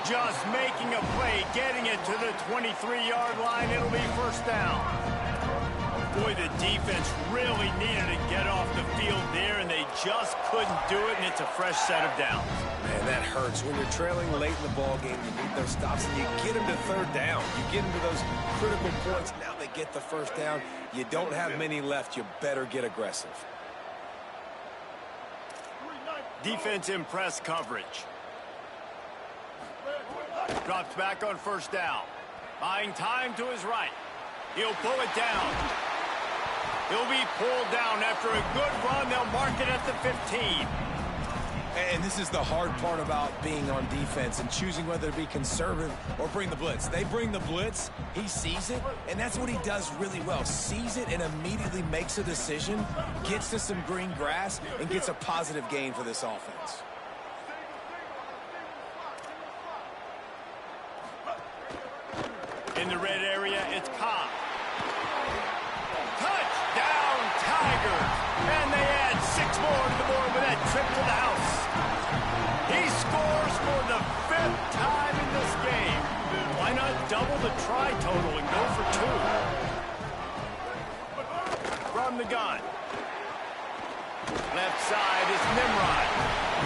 Just making a play, getting it to the 23-yard line. It'll be 1st down. Boy, the defense really needed to get off the field there, and they just couldn't do it, and it's a fresh set of downs. Man, that hurts. When you're trailing late in the ball game, you need those stops, and you get them to 3rd down. You get them to those critical points. Now they get the 1st down. You don't have many left. You better get aggressive. Defense in press coverage. Drops back on 1st down. Buying time to his right. He'll pull it down. He'll be pulled down after a good run. They'll mark it at the 15. And this is the hard part about being on defense and choosing whether to be conservative or bring the blitz. They bring the blitz, he sees it, and that's what he does really well. Sees it and immediately makes a decision, gets to some green grass, and gets a positive gain for this offense. In the red area, it's Cobb. Touchdown, Tigers! And they add 6 more to the board with that trip to the house. He scores for the 5th time in this game. Why not double the try total and go for 2? From the gun. Left side is Nimrod.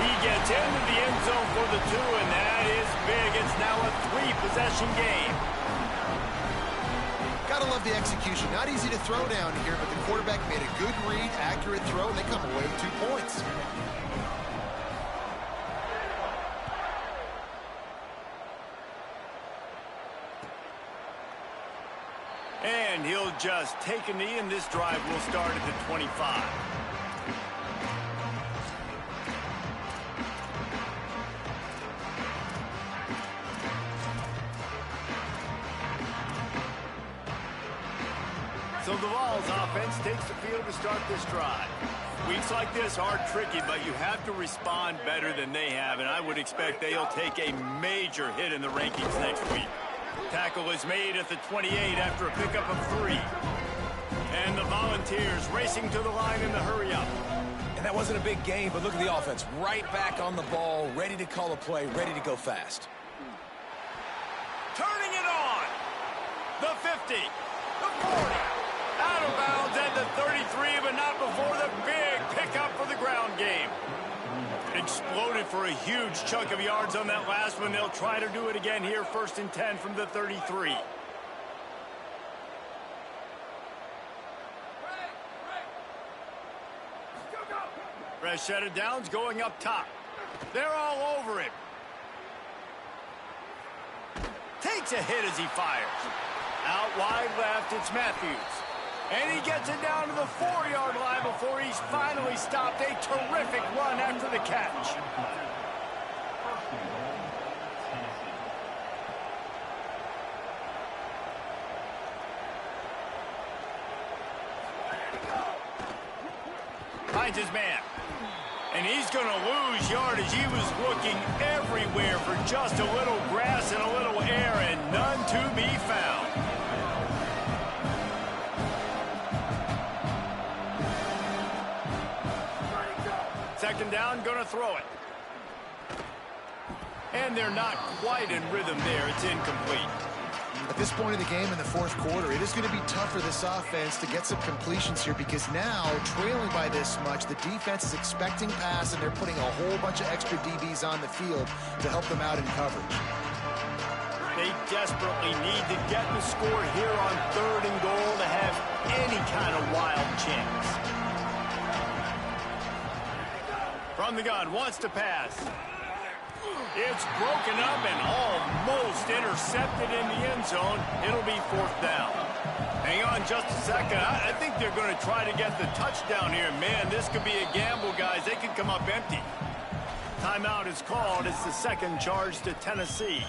He gets into the end zone for the 2, and that is big. It's now a 3-possession game. Gotta love the execution. Not easy to throw down here, but the quarterback made a good read, accurate throw, and they come away with 2 points. And he'll just take a knee, and this drive will start at the 25. So the Vols offense takes the field to start this drive. Weeks like this are tricky, but you have to respond better than they have, and I would expect they'll take a major hit in the rankings next week. Tackle is made at the 28 after a pickup of 3. And the Volunteers racing to the line in the hurry-up. And that wasn't a big gain, but look at the offense. Right back on the ball, ready to call a play, ready to go fast. Turning it on. The 50. The 40. Out of bounds at the 33, but not before the big pickup for the ground game. Exploded for a huge chunk of yards on that last one. They'll try to do it again here, 1st and 10 from the 33. Fresh set of downs going up top. They're all over him. Takes a hit as he fires. Out wide left, it's Matthews. And he gets it down to the 4-yard line before he's finally stopped. A terrific run after the catch. Finds his man. And he's going to lose yardage. He was looking everywhere for just a little grass and a little air, and none to be found. Second down, going to throw it. And they're not quite in rhythm there. It's incomplete. At this point in the game in the 4th quarter, it is going to be tough for this offense to get some completions here because now, trailing by this much, the defense is expecting pass, and they're putting a whole bunch of extra DBs on the field to help them out in coverage. They desperately need to get the score here on 3rd and goal to have any kind of wild chance. From the gun, wants to pass. It's broken up and almost intercepted in the end zone. It'll be 4th down. Hang on just a second. I think they're going to try to get the touchdown here. Man, this could be a gamble, guys. They could come up empty. Timeout is called. It's the 2nd charge to Tennessee.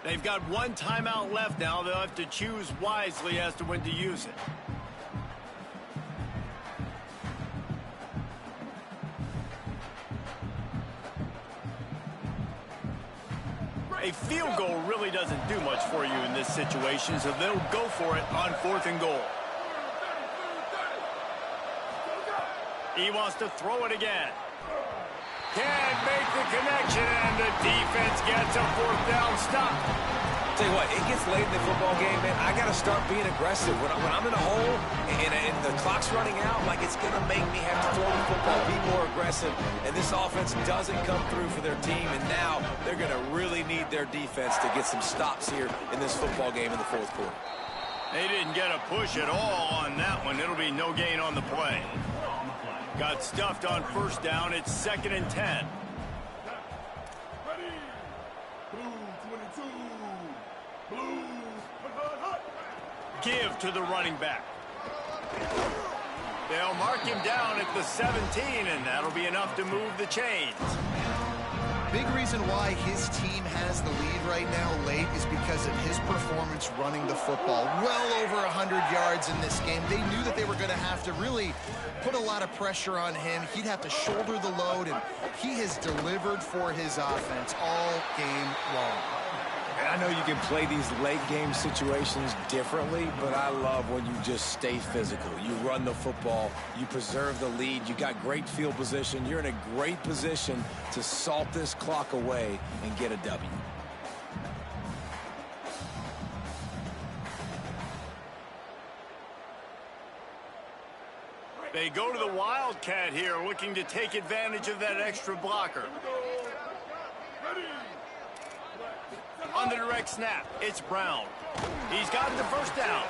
They've got 1 timeout left now. They'll have to choose wisely as to when to use it. A field goal really doesn't do much for you in this situation, so they'll go for it on 4th and goal. He wants to throw it again. Can't make the connection, and the defense gets a 4th down stop. Tell you what, it gets late in the football game, man. I got to start being aggressive. When I'm in a hole and the clock's running out, like, it's going to make me have to throw the football, be more aggressive. And this offense doesn't come through for their team, and now they're going to really need their defense to get some stops here in this football game in the 4th quarter. They didn't get a push at all on that one. It'll be no gain on the play. Got stuffed on 1st down. It's 2nd and 10. Ready. Blue 22. Blue. Give to the running back. They'll mark him down at the 17, and that'll be enough to move the chains. Big reason why his team has the lead right now late is because of his performance running the football. Well over 100 yards in this game. They knew that they were going to have to really put a lot of pressure on him. He'd have to shoulder the load, and he has delivered for his offense all game long. And I know you can play these late game situations differently, but I love when you just stay physical. You run the football, you preserve the lead, you got great field position, you're in a great position to salt this clock away and get a W. They go to the Wildcat here, looking to take advantage of that extra blocker. On the direct snap, it's Brown. He's got the 1st down.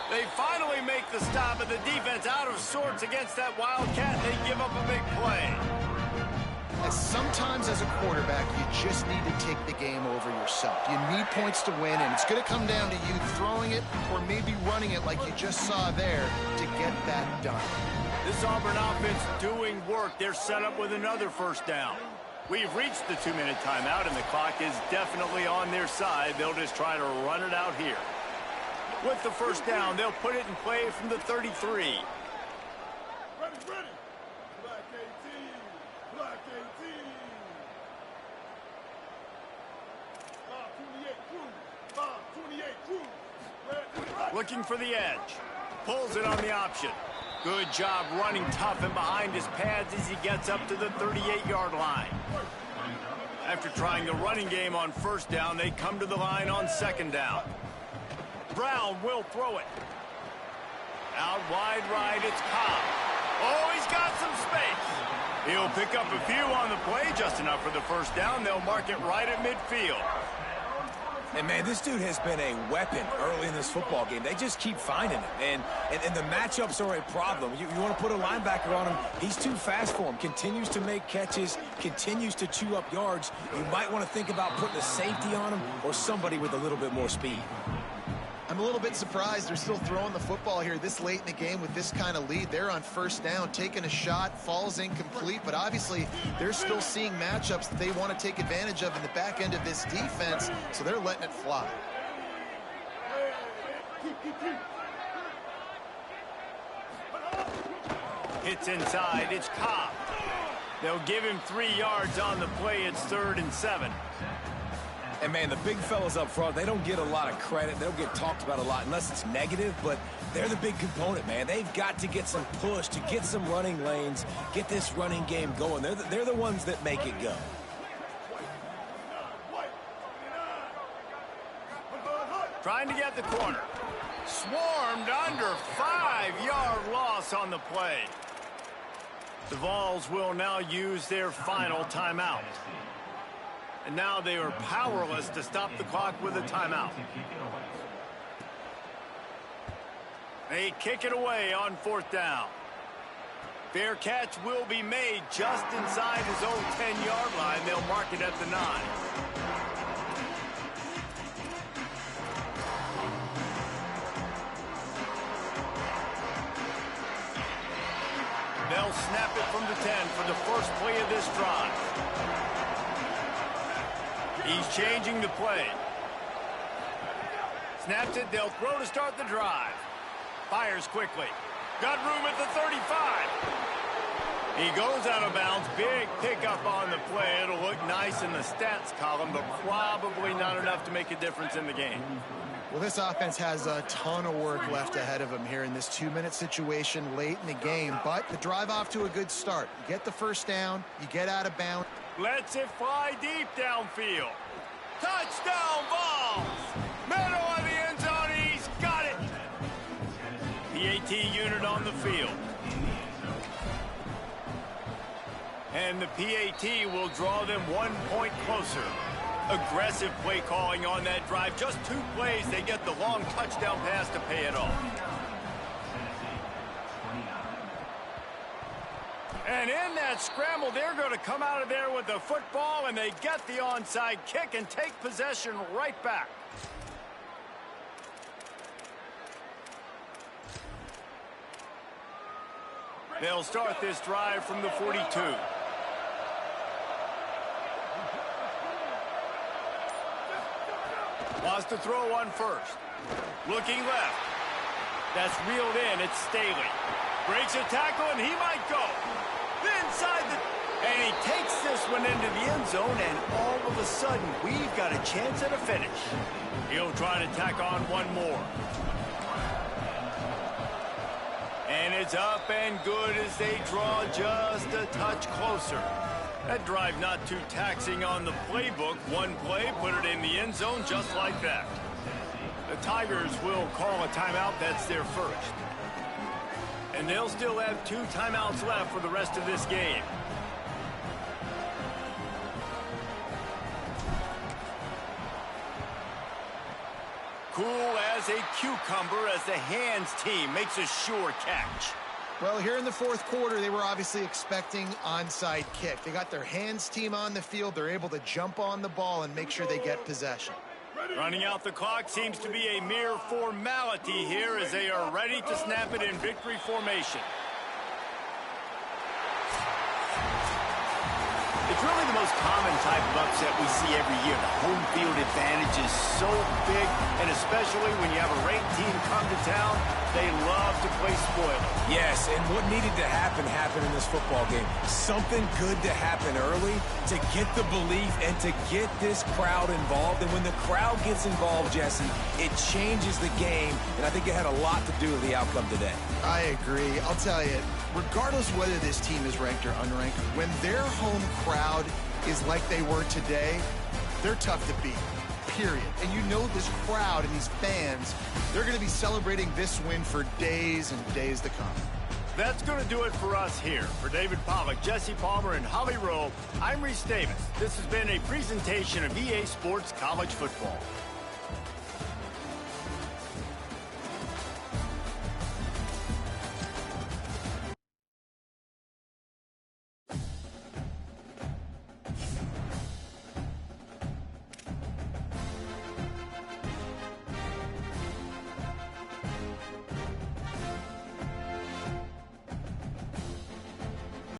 They finally make the stop, but the defense out of sorts against that Wildcat, and they give up a big play. as sometimes as a quarterback, you just need to take the game over yourself. You need points to win, and it's going to come down to you throwing it or maybe running it like you just saw there to get that done. This Auburn offense doing work. They're set up with another first down. We've reached the 2-minute timeout, and the clock is definitely on their side. They'll just try to run it out here. With the first down, they'll put it in play from the 33. Ready. Black 18. Black 18. 528 crew. 528 crew. Looking for the edge. Pulls it on the option. Good job running tough and behind his pads as he gets up to the 38-yard line. After trying the running game on first down, they come to the line on second down. Brown will throw it. Out wide right, it's Cobb. Oh, he's got some space. He'll pick up a few on the play, just enough for the first down. They'll mark it right at midfield. And, man, this dude has been a weapon early in this football game. They just keep finding him. And the matchups are a problem. You want to put a linebacker on him. He's too fast for him. Continues to make catches. Continues to chew up yards. You might want to think about putting a safety on him or somebody with a little bit more speed. I'm a little bit surprised they're still throwing the football here this late in the game with this kind of lead. They're on first down, taking a shot, falls incomplete, but obviously they're still seeing matchups that they want to take advantage of in the back end of this defense, so they're letting it fly. Hits inside, it's Cobb. They'll give him 3 yards on the play. It's 3rd and 7. And, man, the big fellas up front, they don't get a lot of credit. They don't get talked about a lot unless it's negative, but they're the big component, man. They've got to get some push, to get some running lanes, get this running game going. They're the ones that make it go. Trying to get the corner. Swarmed under, 5-yard loss on the play. The Vols will now use their final timeout. And now they are powerless to stop the clock with a timeout. They kick it away on 4th down. Fair catch will be made just inside his own 10-yard line. They'll mark it at the 9. They'll snap it from the 10 for the first play of this drive. He's changing the play. Snaps it, they'll throw to start the drive. Fires quickly. Got room at the 35. He goes out of bounds. Big pickup on the play. It'll look nice in the stats column, but probably not enough to make a difference in the game. Well, this offense has a ton of work left ahead of them here in this 2-minute situation late in the game, but the drive off to a good start. You get the first down, you get out of bounds. Lets it fly deep downfield. Touchdown Vols! Middle of the end zone, he's got it! PAT unit on the field. And the PAT will draw them 1 point closer. Aggressive play calling on that drive. Just 2 plays, they get the long touchdown pass to pay it off. And in that scramble, they're going to come out of there with the football, and they get the onside kick and take possession right back. They'll start this drive from the 42. Wants to throw on first. Looking left. That's reeled in. It's Staley. Breaks a tackle, and he might go. Inside the... And he takes this one into the end zone, and all of a sudden, we've got a chance at a finish. He'll try to tack on one more. And it's up and good as they draw just a touch closer. That drive not too taxing on the playbook. One play, put it in the end zone just like that. The Tigers will call a timeout. That's their first. And they'll still have 2 timeouts left for the rest of this game. Cool as a cucumber as the hands team makes a sure catch. Well, here in the fourth quarter, they were obviously expecting onside kick. They got their hands team on the field. They're able to jump on the ball and make sure they get possession. Running out the clock seems to be a mere formality here as they are ready to snap it in victory formation. It's really the most common type of upset we see every year. The home field advantage is so big, and especially when you have a ranked team come to town, they love to play spoiler. Yes, and what needed to happen happened in this football game. Something good to happen early to get the belief and to get this crowd involved. And when the crowd gets involved, Jesse, it changes the game, and I think it had a lot to do with the outcome today. I agree. I'll tell you, regardless whether this team is ranked or unranked, when their home crowd is like they were today, they're tough to beat. Period. And you know this crowd and these fans, they're going to be celebrating this win for days and days to come. That's going to do it for us here. For David Pollack, Jesse Palmer, and Holly Rowe, I'm Reese Davis. This has been a presentation of EA Sports College Football.